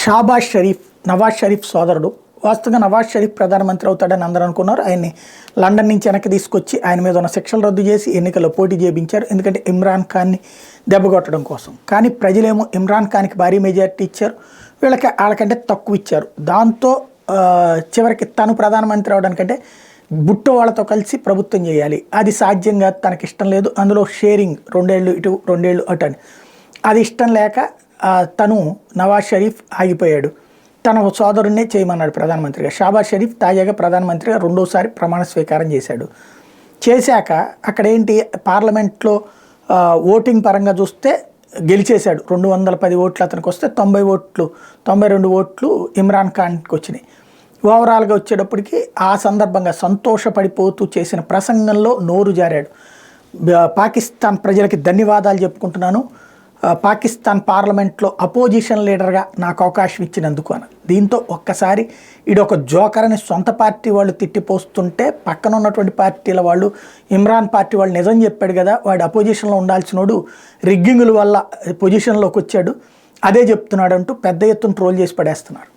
షాబాజ్ షరీఫ్, నవాజ్ షరీఫ్ సోదరుడు. వాస్తవంగా నవాజ్ షరీఫ్ ప్రధానమంత్రి అవుతాడని అందరూ అనుకున్నారు. ఆయన్ని లండన్ నుంచి వెనక్కి తీసుకొచ్చి ఆయన మీద ఉన్న శిక్షలు రద్దు చేసి ఎన్నికల్లో పోటీ చేయించారు. ఎందుకంటే ఇమ్రాన్ ఖాన్ని దెబ్బకొట్టడం కోసం. కానీ ప్రజలేమో ఇమ్రాన్ ఖాన్కి భారీ మెజారిటీ ఇచ్చారు, వాళ్ళకంటే తక్కువ ఇచ్చారు. దాంతో చివరికి తను ప్రధానమంత్రి అవడానికంటే బుట్టో వాళ్ళతో కలిసి ప్రభుత్వం చేయాలి, అది సాధ్యంగా తనకి ఇష్టం లేదు. అందులో షేరింగ్ 2 ఏళ్ళు ఇటు 2 ఏళ్ళు అటు అని అది ఇష్టం లేక తను నవాజ్ షరీఫ్ ఆగిపోయాడు. తన సోదరున్నే చేయమన్నాడు ప్రధానమంత్రిగా. షాబాజ్ షరీఫ్ తాజాగా ప్రధానమంత్రిగా రెండోసారి ప్రమాణ స్వీకారం చేశాడు. చేశాక అక్కడేంటి, పార్లమెంట్లో ఓటింగ్ పరంగా చూస్తే గెలిచేశాడు. 210 ఓట్లు అతనికి వస్తే 92 ఓట్లు ఇమ్రాన్ ఖాన్కి వచ్చినాయి. ఓవరాల్గా వచ్చేటప్పటికి ఆ సందర్భంగా సంతోషపడిపోతూ చేసిన ప్రసంగంలో నోరు జారాడు. పాకిస్తాన్ ప్రజలకి ధన్యవాదాలు చెప్పుకుంటున్నాను, పాకిస్తాన్ పార్లమెంట్లో అపోజిషన్ లీడర్గా నాకు అవకాశం ఇచ్చినందుకు అని. దీంతో ఒక్కసారి ఈడొక జోకర్ అని సొంత పార్టీ వాళ్ళు తిట్టిపోస్తుంటే పక్కన ఉన్నటువంటి పార్టీల వాళ్ళు, ఇమ్రాన్ పార్టీ వాళ్ళు నిజం చెప్పాడు కదా, వాడు అపోజిషన్లో ఉండాల్సినోడు రిగ్గింగుల వల్ల పొజిషన్లోకి వచ్చాడు, అదే చెప్తున్నాడు అంటూ పెద్ద ఎత్తున ట్రోల్ చేసి పడేస్తున్నారు.